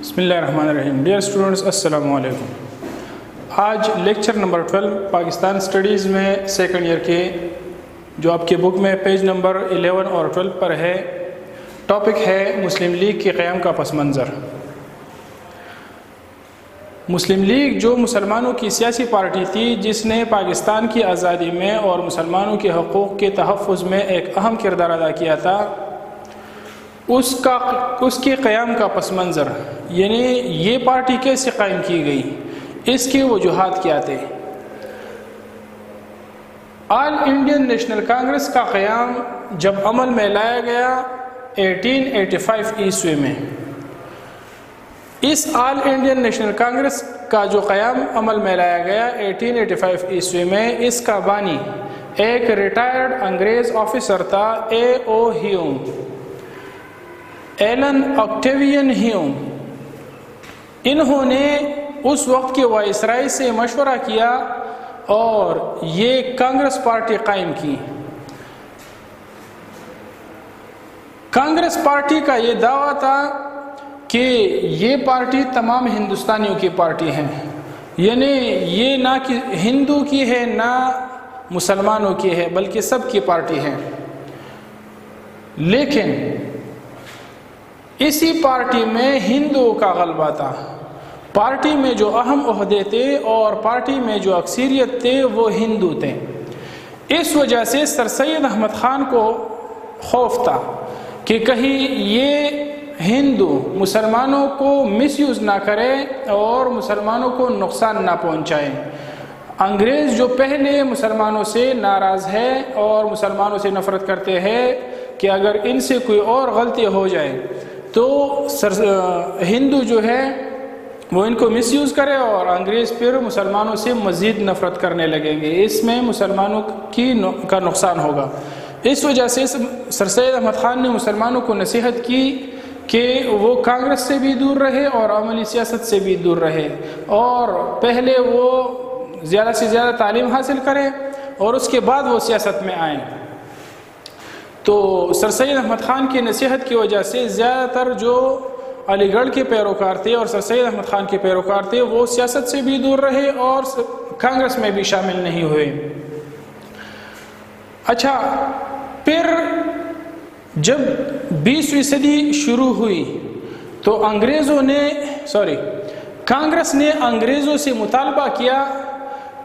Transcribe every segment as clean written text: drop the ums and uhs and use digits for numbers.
بسم اللہ الرحمن الرحیم. ڈیئر اسٹوڈنٹس، السلام علیکم. آج لیکچر نمبر 12 پاکستان اسٹڈیز میں سیکنڈ ایئر کے جو آپ کے بک میں پیج نمبر 11 اور 12 پر ہے. ٹاپک ہے مسلم لیگ کے قیام کا پس منظر. مسلم لیگ جو مسلمانوں کی سیاسی پارٹی تھی جس نے پاکستان کی آزادی میں اور مسلمانوں کے حقوق کے تحفظ میں ایک اہم کردار ادا کیا تھا، اس کے قیام کا پس منظر، یعنی یہ پارٹی کیسے قائم کی گئی، اس کے وجوہات کیا تھے. آل انڈین نیشنل کانگریس کا قیام جب عمل میں لایا گیا 1885 عیسوی میں، اس آل انڈین نیشنل کانگریس کا جو قیام عمل میں لایا گیا 1885 عیسوی میں، اس کا بانی ایک ریٹائرڈ انگریز آفیسر تھا، A.O. ہیوم، ایلن آکٹیوین ہیوم. انہوں نے اس وقت کے وائسرائے سے مشورہ کیا اور یہ کانگریس پارٹی قائم کی. کانگریس پارٹی کا یہ دعویٰ تھا کہ یہ پارٹی تمام ہندوستانیوں کی پارٹی ہے، یعنی یہ نہ کہ ہندو کی ہے نہ مسلمانوں کی ہے، بلکہ سب کی پارٹی ہے. لیکن اسی پارٹی میں ہندوؤں کا غلبہ تھا. پارٹی میں جو اہم عہدے تھے اور پارٹی میں جو اکثریت تھے وہ ہندو تھے. اس وجہ سے سر سید احمد خان کو خوف تھا کہ کہیں یہ ہندو مسلمانوں کو مس یوز نہ کرے اور مسلمانوں کو نقصان نہ پہنچائے. انگریز جو پہلے مسلمانوں سے ناراض ہے اور مسلمانوں سے نفرت کرتے ہیں کہ اگر ان سے کوئی اور غلطی ہو جائے تو ہندو جو ہے وہ ان کو مس یوز کرے اور انگریز پھر مسلمانوں سے مزید نفرت کرنے لگیں گے، اس میں مسلمانوں کا نقصان ہوگا. اس وجہ سے سر سید احمد خان نے مسلمانوں کو نصیحت کی کہ وہ کانگریس سے بھی دور رہے اور عملی سیاست سے بھی دور رہے، اور پہلے وہ زیادہ سے زیادہ تعلیم حاصل کریں اور اس کے بعد وہ سیاست میں آئیں. تو سر سید احمد خان کی نصیحت کی وجہ سے زیادہ تر جو علی گڑھ کے پیروکار تھے اور سر سید احمد خان کے پیروکار تھے وہ سیاست سے بھی دور رہے اور کانگریس میں بھی شامل نہیں ہوئے. اچھا، پھر جب 20ویں صدی شروع ہوئی تو کانگریس نے انگریزوں سے مطالبہ کیا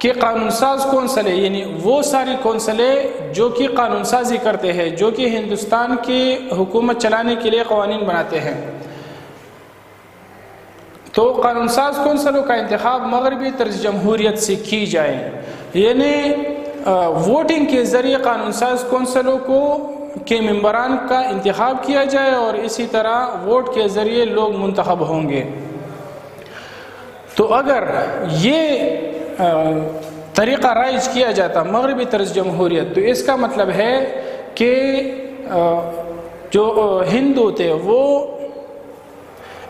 کہ قانون ساز کونسلیں، یعنی وہ ساری کونسلیں جو کہ قانون سازی کرتے ہیں، جو کہ ہندوستان کی حکومت چلانے کے لیے قوانین بناتے ہیں، تو قانون ساز کونسلوں کا انتخاب مغربی طرز جمہوریت سے کی جائے، یعنی ووٹنگ کے ذریعے قانون ساز کونسلوں کے ممبران کا انتخاب کیا جائے اور اسی طرح ووٹ کے ذریعے لوگ منتخب ہوں گے. تو اگر یہ طریقہ رائج کیا جاتا مغربی طرز جمہوریت، تو اس کا مطلب ہے کہ جو ہندو تھے وہ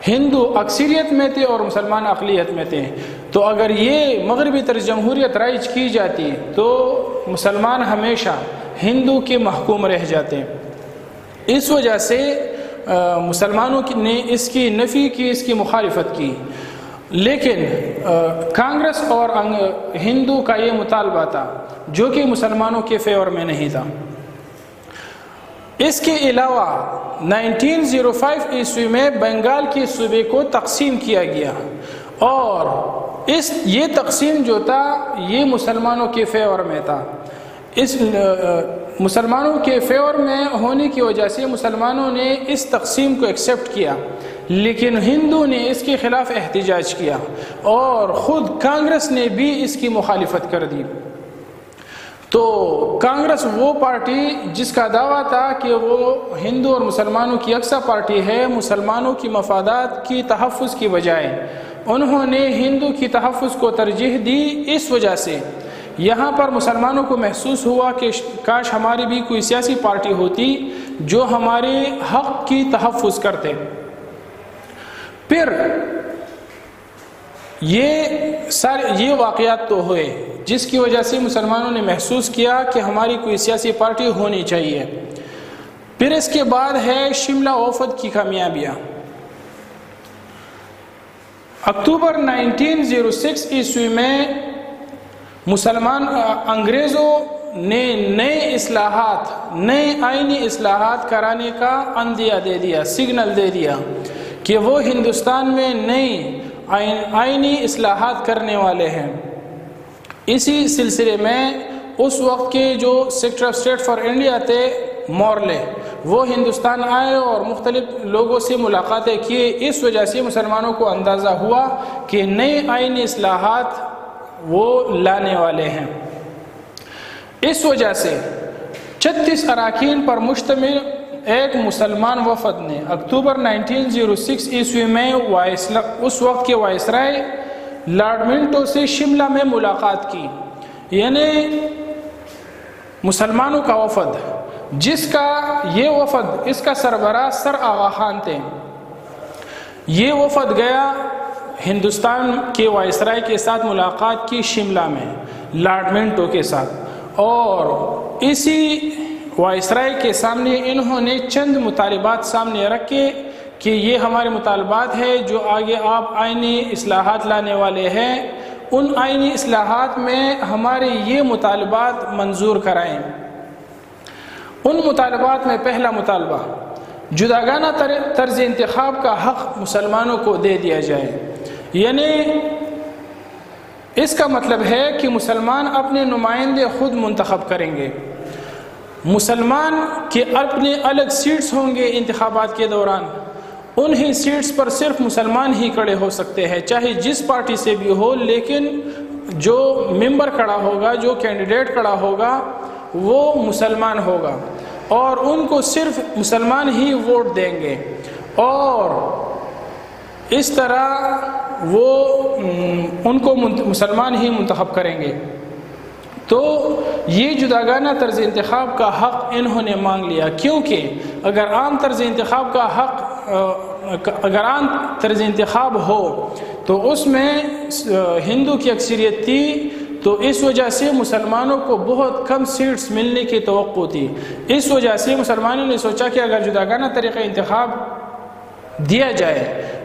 ہندو اکثریت میں تھے اور مسلمان اقلیت میں تھے. تو اگر یہ مغربی طرز جمہوریت رائج کی جاتی تو مسلمان ہمیشہ ہندو کے محکوم رہ جاتے. اس وجہ سے مسلمانوں نے اس کی نفی کی، اس کی مخالفت کی. لیکن کانگریس اور ہندو کا یہ مطالبہ تھا جو کہ مسلمانوں کے فیور میں نہیں تھا. اس کے علاوہ 1905 عیسوی میں بنگال کے صوبے کو تقسیم کیا گیا اور یہ تقسیم جو تھا یہ مسلمانوں کے فیور میں تھا. اس مسلمانوں کے فیور میں ہونے کی وجہ سے مسلمانوں نے اس تقسیم کو ایکسیپٹ کیا، لیکن ہندو نے اس کے خلاف احتجاج کیا اور خود کانگریس نے بھی اس کی مخالفت کر دی. تو کانگریس وہ پارٹی جس کا دعویٰ تھا کہ وہ ہندو اور مسلمانوں کی یکساں پارٹی ہے، مسلمانوں کی مفادات کی تحفظ کی بجائے انہوں نے ہندو کی تحفظ کو ترجیح دی. اس وجہ سے یہاں پر مسلمانوں کو محسوس ہوا کہ کاش ہماری بھی کوئی سیاسی پارٹی ہوتی جو ہمارے حق کی تحفظ کرتے. پھر یہ واقعات تو ہوئے جس کی وجہ سے مسلمانوں نے محسوس کیا کہ ہماری کوئی سیاسی پارٹی ہونی چاہیے. پھر اس کے بعد ہے شملہ وفد کی کامیابیاں. اکتوبر 1906 عیسوی میں مسلمان انگریزوں نے نئے آئینی اصلاحات کرانے کا عندیہ دے دیا، سگنل دے دیا کہ وہ ہندوستان میں نئی آئینی اصلاحات کرنے والے ہیں۔ اسی سلسلے میں اس وقت کے جو secretary of state for India تھے مورلے، وہ ہندوستان آئے اور مختلف لوگوں سے ملاقاتیں کیے۔ اس وجہ سے مسلمانوں کو اندازہ ہوا کہ نئے آئینی اصلاحات وہ لانے والے ہیں۔ اس وجہ سے 36 اراکین پر مشتمل ایک مسلمان وفد نے اکتوبر 1906 عیسوی میں اس وقت کے وائسرائے لارڈ منٹو سے شملہ میں ملاقات کی، یعنی مسلمانوں کا وفد، جس کا یہ وفد اس کا سربراہ سر آغا خان تھے۔ یہ وفد گیا ہندوستان کے وائسرائے کے ساتھ ملاقات کی شملہ میں لارڈ منٹو کے ساتھ، اور اسی وائسرائے کے سامنے انہوں نے چند مطالبات سامنے رکھے کہ یہ ہمارے مطالبات ہیں جو آگے آپ آئینی اصلاحات لانے والے ہیں، ان آئینی اصلاحات میں ہمارے یہ مطالبات منظور کرائیں۔ ان مطالبات میں پہلا مطالبہ جداگانہ طرز انتخاب کا حق مسلمانوں کو دے دیا جائے، یعنی اس کا مطلب ہے کہ مسلمان اپنے نمائندے خود منتخب کریں گے۔ مسلمان کے اپنے الگ سیٹس ہوں گے انتخابات کے دوران، انہی سیٹس پر صرف مسلمان ہی کھڑے ہو سکتے ہیں، چاہے جس پارٹی سے بھی ہو، لیکن جو ممبر کھڑا ہوگا، جو کینڈیڈیٹ کھڑا ہوگا وہ مسلمان ہوگا، اور ان کو صرف مسلمان ہی ووٹ دیں گے، اور اس طرح وہ ان کو مسلمان ہی منتخب کریں گے۔ تو یہ جداگانہ طرز انتخاب کا حق انہوں نے مانگ لیا، کیونکہ اگر عام طرز انتخاب ہو تو اس میں ہندو کی اکثریت تھی، تو اس وجہ سے مسلمانوں کو بہت کم سیٹس ملنے کی توقع تھی۔ اس وجہ سے مسلمانوں نے سوچا کہ اگر جداگانہ طریقہ انتخاب دیا جائے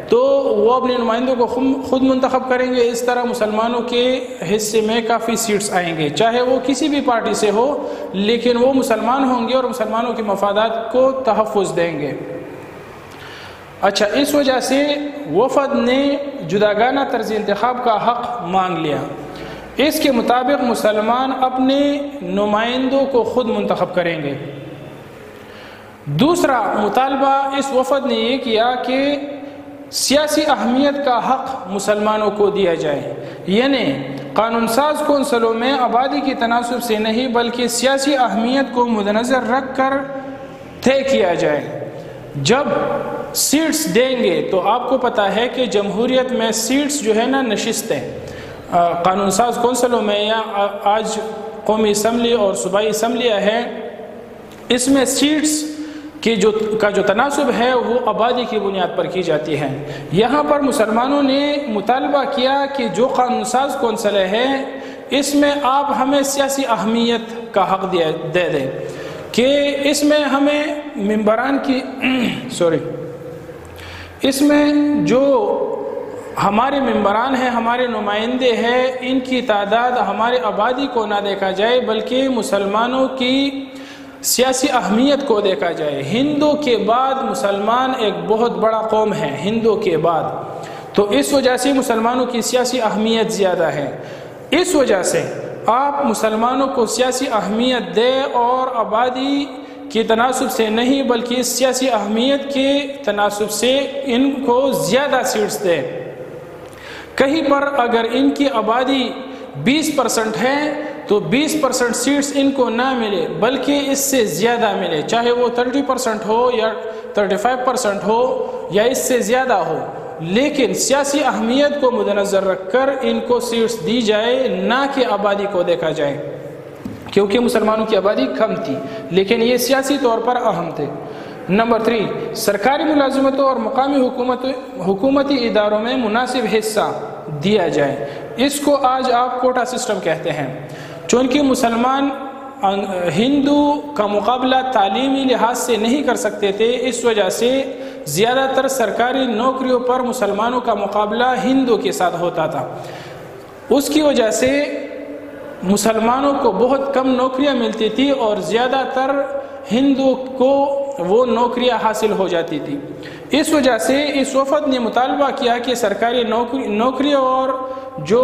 تو وہ اپنے نمائندوں کو خود منتخب کریں گے، اس طرح مسلمانوں کے حصے میں کافی سیٹس آئیں گے، چاہے وہ کسی بھی پارٹی سے ہو، لیکن وہ مسلمان ہوں گے اور مسلمانوں کے مفادات کو تحفظ دیں گے۔ اچھا، اس وجہ سے وفد نے جداگانہ طرز انتخاب کا حق مانگ لیا۔ اس کے مطابق مسلمان اپنے نمائندوں کو خود منتخب کریں گے۔ دوسرا مطالبہ اس وفد نے یہ کیا کہ سیاسی اہمیت کا حق مسلمانوں کو دیا جائے، یعنی قانون ساز کونسلوں میں آبادی کی تناسب سے نہیں بلکہ سیاسی اہمیت کو مد نظر رکھ کر طے کیا جائے۔ جب سیٹس دیں گے تو آپ کو پتہ ہے کہ جمہوریت میں سیٹس جو ہے نا نشستیں قانون ساز کونسلوں میں یا آج قومی اسمبلی اور صوبائی اسمبلیاں ہیں، اس میں سیٹس کا جو تناسب ہے وہ آبادی کی بنیاد پر کی جاتی ہے۔ یہاں پر مسلمانوں نے مطالبہ کیا کہ جو قانون ساز کونسل ہے اس میں آپ ہمیں سیاسی اہمیت کا حق دے دیں، کہ اس میں ہمیں ممبران کی اس میں جو ہمارے ممبران ہیں، ہمارے نمائندے ہیں، ان کی تعداد ہمارے آبادی کو نہ دیکھا جائے بلکہ مسلمانوں کی سیاسی اہمیت کو دیکھا جائے۔ ہندو کے بعد مسلمان ایک بہت بڑا قوم ہے، ہندو کے بعد، تو اس وجہ سے مسلمانوں کی سیاسی اہمیت زیادہ ہے۔ اس وجہ سے آپ مسلمانوں کو سیاسی اہمیت دیں اور آبادی کے تناسب سے نہیں بلکہ اس سیاسی اہمیت کے تناسب سے ان کو زیادہ سیٹس دیں۔ کہیں پر اگر ان کی آبادی 20% ہے تو 20% سیٹس ان کو نہ ملے بلکہ اس سے زیادہ ملے، چاہے وہ 30% ہو یا 35% ہو یا اس سے زیادہ ہو، لیکن سیاسی اہمیت کو مد نظر رکھ کر ان کو سیٹس دی جائے، نہ کہ آبادی کو دیکھا جائے، کیونکہ مسلمانوں کی آبادی کم تھی لیکن یہ سیاسی طور پر اہم تھے۔ نمبر 3، سرکاری ملازمتوں اور مقامی حکومتی اداروں میں مناسب حصہ دیا جائے۔ اس کو آج آپ کوٹا سسٹم کہتے ہیں۔ چونکہ مسلمان ہندو کا مقابلہ تعلیمی لحاظ سے نہیں کر سکتے تھے، اس وجہ سے زیادہ تر سرکاری نوکریوں پر مسلمانوں کا مقابلہ ہندو کے ساتھ ہوتا تھا۔ اس کی وجہ سے مسلمانوں کو بہت کم نوکریاں ملتی تھی اور زیادہ تر ہندو کو وہ نوکریاں حاصل ہو جاتی تھی۔ اس وجہ سے اس وفد نے مطالبہ کیا کہ سرکاری نوکری اور جو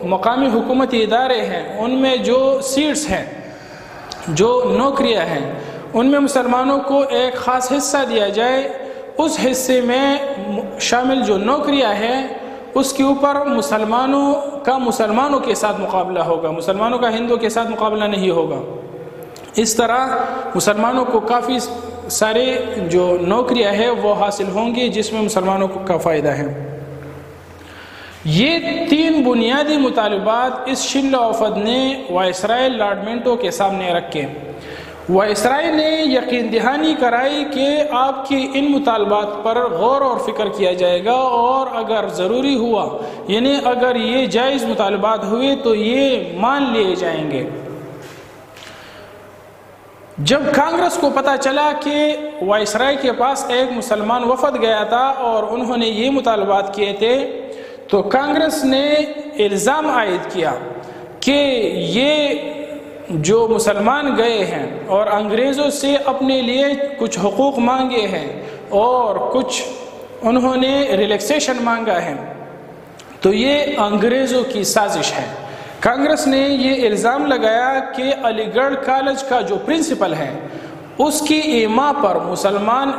مقامی حکومتی ادارے ہیں ان میں جو سیٹس ہیں، جو نوکریاں ہیں، ان میں مسلمانوں کو ایک خاص حصہ دیا جائے۔ اس حصے میں شامل جو نوکریاں ہیں اس کے اوپر مسلمانوں کے ساتھ مقابلہ ہوگا، مسلمانوں کا ہندو کے ساتھ مقابلہ نہیں ہوگا۔ اس طرح مسلمانوں کو کافی سارے جو نوکریاں ہیں وہ حاصل ہوں گی جس میں مسلمانوں کا فائدہ ہے۔ یہ 3 بنیادی مطالبات اس شملہ وفد نے وائسرائے لارڈ منٹو کے سامنے رکھے۔ وائسرائے نے یقین دہانی کرائی کہ آپ کی ان مطالبات پر غور اور فکر کیا جائے گا اور اگر ضروری ہوا، یعنی اگر یہ جائز مطالبات ہوئے تو یہ مان لیے جائیں گے۔ جب کانگریس کو پتہ چلا کہ وائسرائے کے پاس ایک مسلمان وفد گیا تھا اور انہوں نے یہ مطالبات کیے تھے تو کانگریس نے الزام عائد کیا کہ یہ جو مسلمان گئے ہیں اور انگریزوں سے اپنے لیے کچھ حقوق مانگے ہیں اور کچھ انہوں نے ریلیکسیشن مانگا ہے تو یہ انگریزوں کی سازش ہے۔ کانگریس نے یہ الزام لگایا کہ علی گڑھ کالج کا جو پرنسپل ہے اس کی ایما پر مسلمان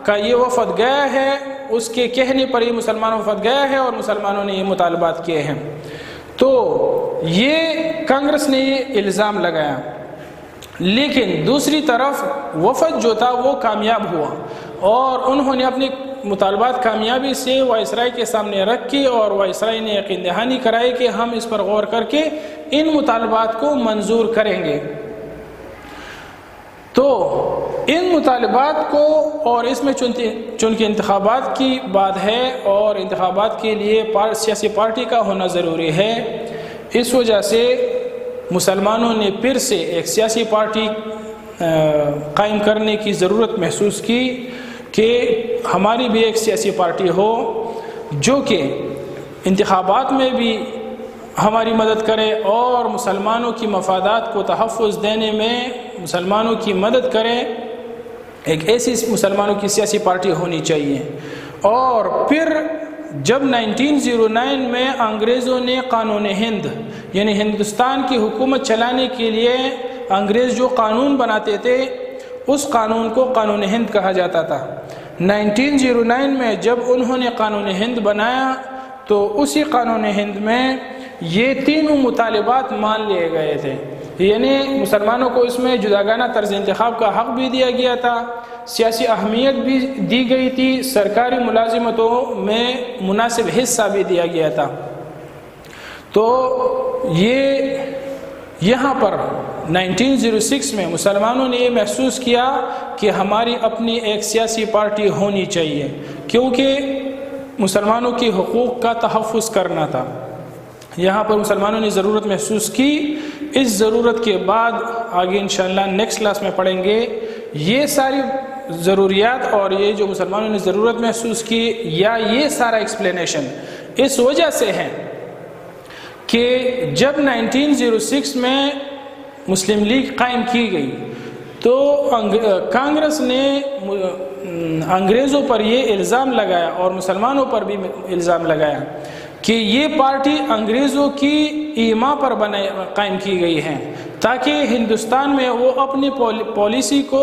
کا یہ وفد گیا ہے، اس کے کہنے پر یہ مسلمان وفد گیا ہے اور مسلمانوں نے یہ مطالبات کیے ہیں، تو یہ کانگریس نے یہ الزام لگایا۔ لیکن دوسری طرف وفد جو تھا وہ کامیاب ہوا اور انہوں نے اپنے مطالبات کامیابی سے وائسرائے کے سامنے رکھی اور وائسرائے نے یقین دہانی کرائی کہ ہم اس پر غور کر کے ان مطالبات کو منظور کریں گے۔ تو ان مطالبات کو، اور اس میں چونکہ انتخابات کی بات ہے اور انتخابات کے لیے سیاسی پارٹی کا ہونا ضروری ہے، اس وجہ سے مسلمانوں نے پھر سے ایک سیاسی پارٹی قائم کرنے کی ضرورت محسوس کی کہ ہماری بھی ایک سیاسی پارٹی ہو جو کہ انتخابات میں بھی ہماری مدد کرے اور مسلمانوں کی مفادات کو تحفظ دینے میں مسلمانوں کی مدد کرے۔ ایک ایسی مسلمانوں کی سیاسی پارٹی ہونی چاہیے۔ اور پھر جب 1909 میں انگریزوں نے قانون ہند، یعنی ہندوستان کی حکومت چلانے کے لیے انگریز جو قانون بناتے تھے اس قانون کو قانون ہند کہا جاتا تھا۔ 1909 میں جب انہوں نے قانون ہند بنایا تو اسی قانون ہند میں یہ تینوں مطالبات مان لیے گئے تھے، یعنی مسلمانوں کو اس میں جداگانہ طرز انتخاب کا حق بھی دیا گیا تھا، سیاسی اہمیت بھی دی گئی تھی، سرکاری ملازمتوں میں مناسب حصہ بھی دیا گیا تھا۔ تو یہ یہاں پر 1906 میں مسلمانوں نے یہ محسوس کیا کہ ہماری اپنی ایک سیاسی پارٹی ہونی چاہیے کیونکہ مسلمانوں کی حقوق کا تحفظ کرنا تھا۔ یہاں پر مسلمانوں نے ضرورت محسوس کی۔ اس ضرورت کے بعد آگے انشاءاللہ نیکسٹ کلاس میں پڑھیں گے یہ ساری ضروریات اور یہ جو مسلمانوں نے ضرورت محسوس کی یا یہ سارا ایکسپلینیشن اس وجہ سے ہے کہ جب 1906 میں مسلم لیگ قائم کی گئی تو کانگریس نے انگریزوں پر یہ الزام لگایا اور مسلمانوں پر بھی الزام لگایا کہ یہ پارٹی انگریزوں کی ایما پر قائم کی گئی ہے تاکہ ہندوستان میں وہ اپنی پالیسی کو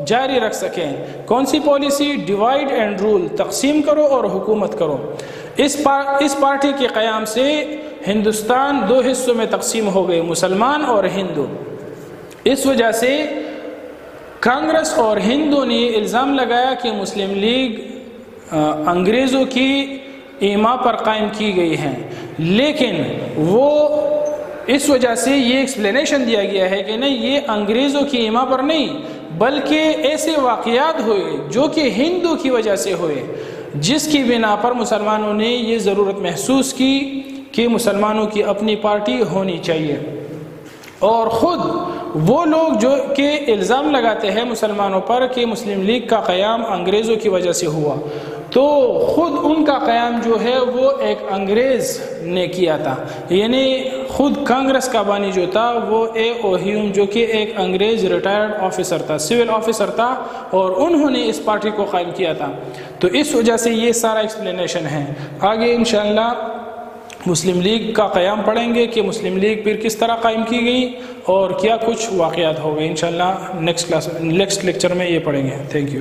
جاری رکھ سکیں۔ کون سی پالیسی؟ ڈیوائیڈ اینڈ رول، تقسیم کرو اور حکومت کرو۔ اس پارٹی کے قیام سے ہندوستان 2 حصوں میں تقسیم ہو گئے، مسلمان اور ہندو۔ اس وجہ سے کانگریس اور ہندو نے الزام لگایا کہ مسلم لیگ انگریزوں کی ایما پر قائم کی گئی ہیں، لیکن وہ اس وجہ سے یہ ایکسپلینیشن دیا گیا ہے کہ نہیں، یہ انگریزوں کی ایما پر نہیں بلکہ ایسے واقعات ہوئے جو کہ ہندو کی وجہ سے ہوئے، جس کی بنا پر مسلمانوں نے یہ ضرورت محسوس کی کہ مسلمانوں کی اپنی پارٹی ہونی چاہیے۔ اور خود وہ لوگ جو کہ الزام لگاتے ہیں مسلمانوں پر کہ مسلم لیگ کا قیام انگریزوں کی وجہ سے ہوا، تو خود ان کا قیام جو ہے وہ ایک انگریز نے کیا تھا، یعنی خود کانگریس کا بانی جو تھا وہ اے او ہیوم جو کہ ایک انگریز ریٹائرڈ آفیسر تھا، سول آفیسر تھا، اور انہوں نے اس پارٹی کو قائم کیا تھا۔ تو اس وجہ سے یہ سارا ایکسپلینیشن ہے۔ آگے انشاءاللہ مسلم لیگ کا قیام پڑھیں گے کہ مسلم لیگ پھر کس طرح قائم کی گئی اور کیا کچھ واقعات ہو گئے، انشاءاللہ نیکسٹ لیکچر میں یہ پڑھیں گے۔ Thank you.